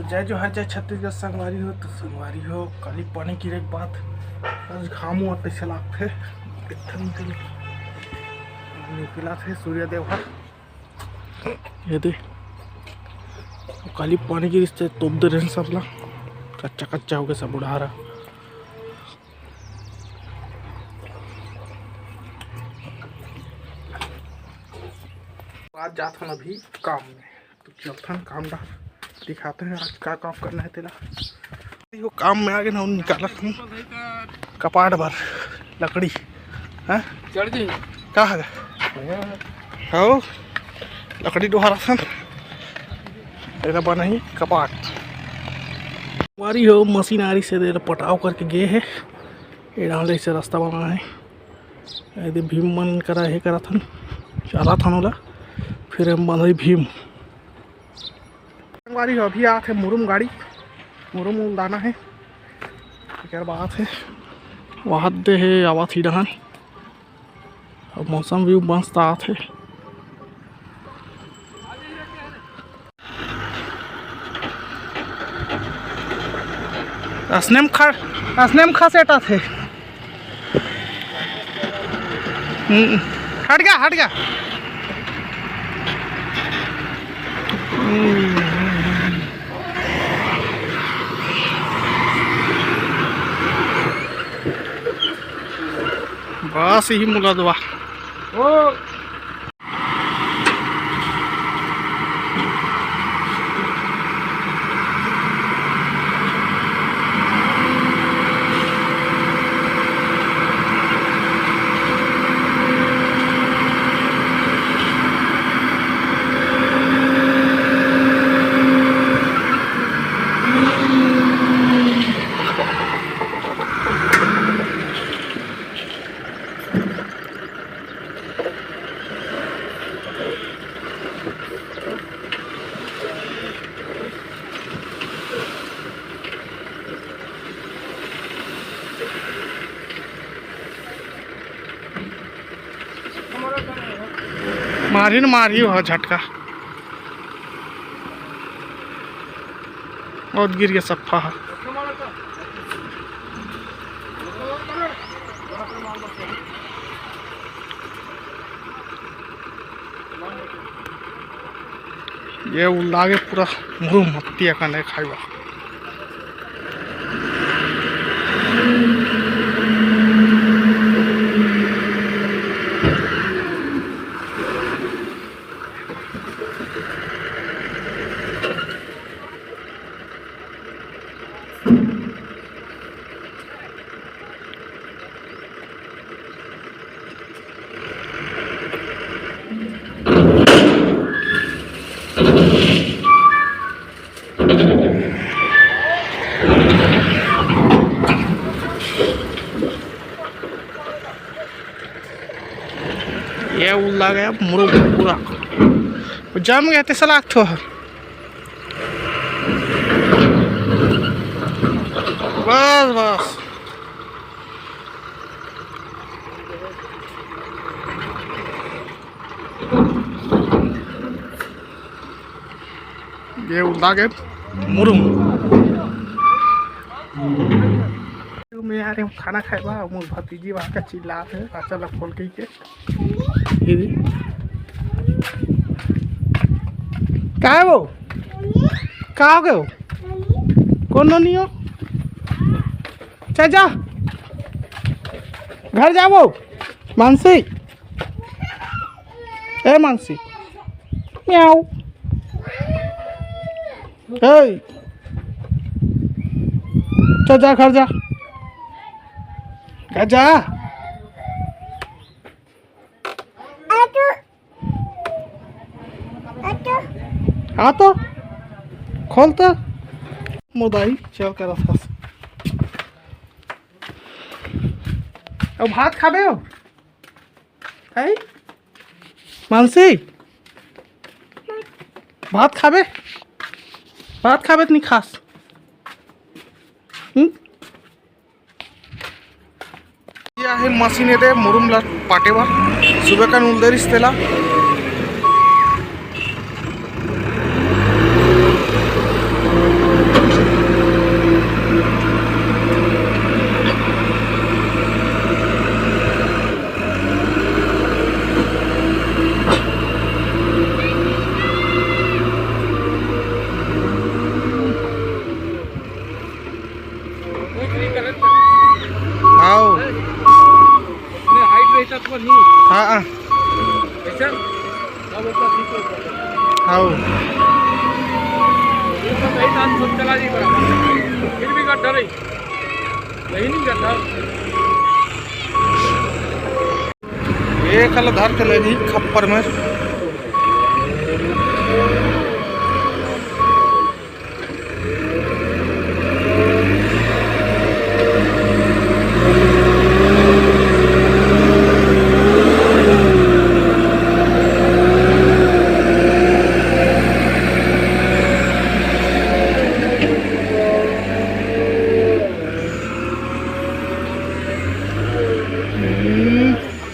तो जय जोहार जय छत्तीसगढ़ संगवारी हो तो संगवारी हो काली पानी गिरे के बाद आज घाम हुआ कैसे लागते निकला थे सूर्यदेव हर ये दे काली पानी गिरी से तोप दे रहे सब ला कच्चा कच्चा हो गया सब उड़ा रहा। आज जाता हूँ अभी काम में तो चलता हूँ काम डाल दिखाते हैं आज क्या काम करना है तेरा। वो काम में आगे ना निकाला हूँ कपाट भर लकड़ी है क्या है हो लकड़ी डोहारा था ऐसा बना ही कपाट हमारी हो मशीन आ रही से दे पटाव करके गए है ये डाल से रास्ता बना है यदि भीम मन करा है करा था चला था नोला फिर हम बंधाई भीम गाड़ी अभी आते मुरुम गाड़ी मुरुम लाना है क्या बात है वहाँ दे है आवा थी डहान और मौसम भी मस्त आते असनेम खा सेटा थे हट गया बस यही मुला दुआ मारी हो झटका और गिर गया सफा है। ये लागे पूरा मुँह मत्तिया का नहीं खाएगा। ये उल्ला गया मुरुम पूरा जम गया ते सलाख थो बस ये उल्ला गया मुरुम में यार हम खाना खाएबा मोर भतीजी वहाँ का चिल्ला है चल खोल के क्या है वो कहाँ हो गए हो कौन नहीं हो चल जा घर जा वो मानसी ए मानसी म्याऊ चल जा घर जा जा हाँ तो खोल तो मुदाई चल कर अब भात खाबे हो है मानसी भात खाबे तो नहीं खास आहे मशीन येते मुरुमला पाटेवर सुबह का नूलदरीस त्याला हाँ ऐसा अब उसका ठीक हो हाँ ये तो सही टाइम सब चला जी बराबर फिर भी गड्ढा नहीं यही नहीं गड्ढा ये कल धर के लगी खप्पर में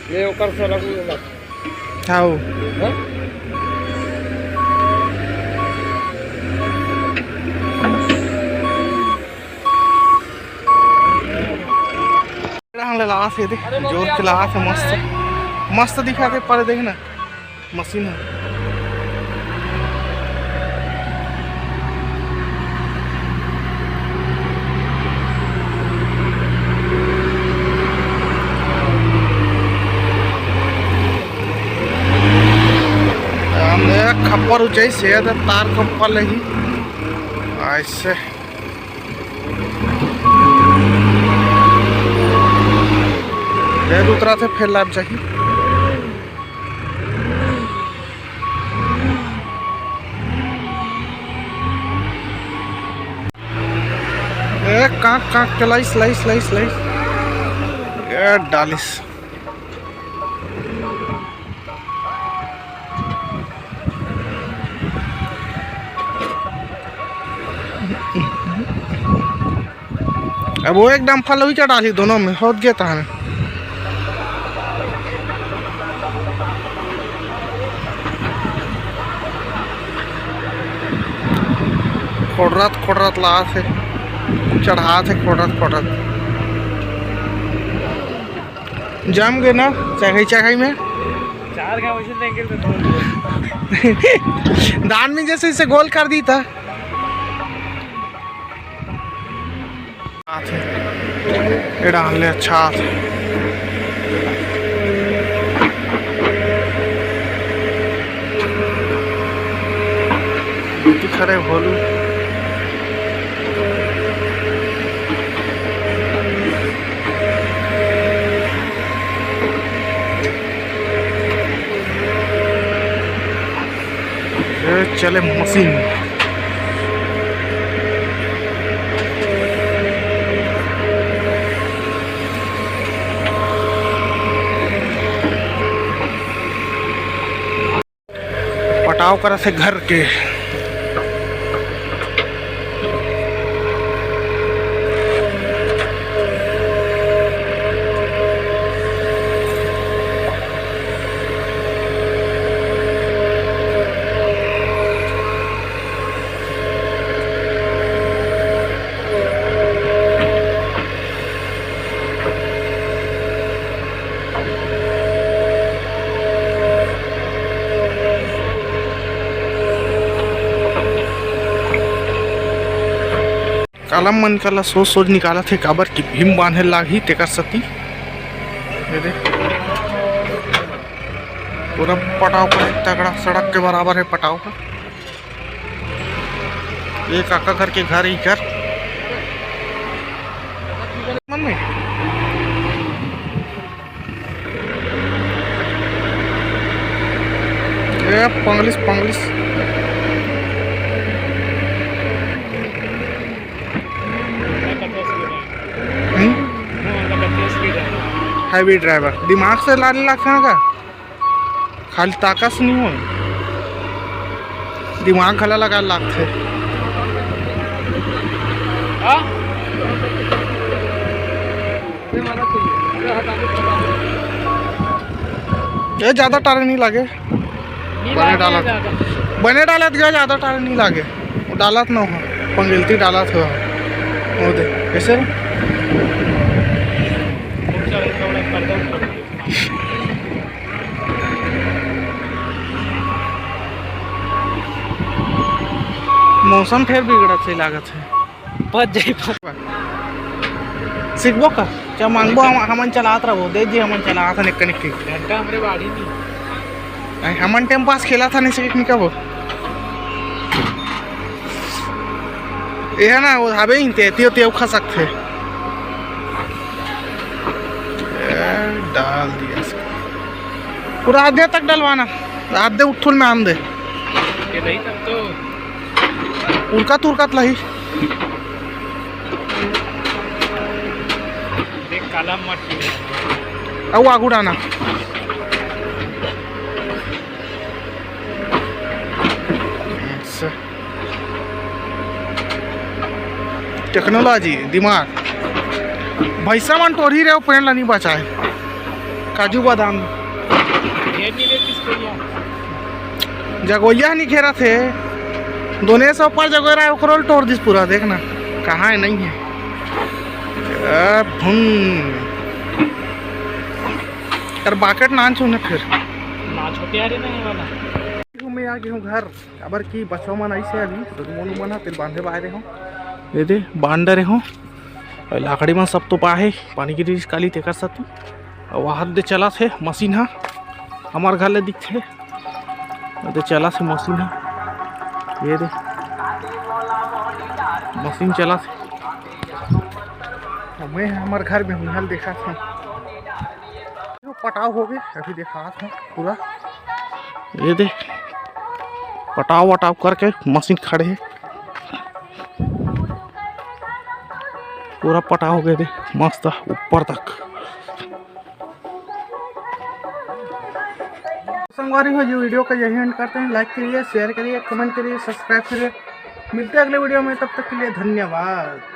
ये ओकर से लगू हाँ लगा से देख जोर के लगा से मस्त मस्त दिखा के पर देख ना मशीन है खप्पर ऊंचाई से तार खप्पर ही ऐसे उतरा थे फिर लाभ चाहिए काक काक चलाई स्लाइस स्लाइस स्लाइस डालिस अब वो एकदम फल हुई क्या डाली दोनों में हो गया था खोड़रत ला थे चढ़ा थे खोड़रत जम गए ना चढ़ाई में चार का वजन देंगे दान में जैसे इसे गोल कर दी था डालने अच्छा खरे भोलू चले मशीन पटाव करा से घर के कालम मन कला सोच निकाला थे काबर की भीम बांधे लागी तेकर सती पूरा पटाव का तगड़ा सड़क के बराबर है पटाव का ये काका घर के घर ही घर मन में ये पंगलिस हैवी ड्राइवर दिमाग से लाने लगता है का खाली ताकत से नहीं हो दिमाग खला लगा लगते ये ज्यादा टारे नहीं लगे बने डालत गया ज्यादा टारे नहीं लगे डालत ना हो पंगलती डालत हो दे कैसे मौसम फिर बिगड़त से लागत है बच जाए सीखबो का क्या मांगबो हमन चलात रहो दे जी हमन चला था निक निक घंटा हमरे बाड़ी नहीं हमन टाइम पास खेला था नहीं सीख निका वो ये है ना वो हबे ही ते खा सकते डाल दिया पूरा आधे तक डलवाना आधे उठुल में आम दे ये नहीं तब तो उड़का लही देख काला मट अब आगू डाना टेक्नोलॉजी दिमाग भैसा मन टोरी रहे पेड़ ला नहीं बचाए काजू बादाम ये नहीं ले किसको यहाँ जगोया नहीं घेरा थे दोनों से ऊपर जगह रहा है तोड़ दिस पूरा देखना कहाँ है नहीं है यार बाकेट नान छूने फिर ना छोटे आ रहे नहीं वाला मैं आ गया हूँ घर अबर की बचवा मन ऐसे अभी मोनू मन है फिर बांधे बाहर हो ये दे बांध रहे हो लाकड़ी में सब तो पाए पानी की रिस काली ते कर सकती वहाँ दे चला थे मशीन है हमारे घर ले दिखते दे चला से मशीन है ये दे मशीन चला थे मैं हमारे घर में हूँ हल देखा था पटाव हो गए अभी देखा था पूरा ये दे पटाव वटाव करके मशीन खड़े है पूरा पटाव हो गए दे मस्त ऊपर तक संगवारी हो जो वीडियो का यही एंड करते हैं लाइक करिए शेयर करिए कमेंट करिए सब्सक्राइब करिए मिलते हैं अगले वीडियो में तब तक के लिए धन्यवाद।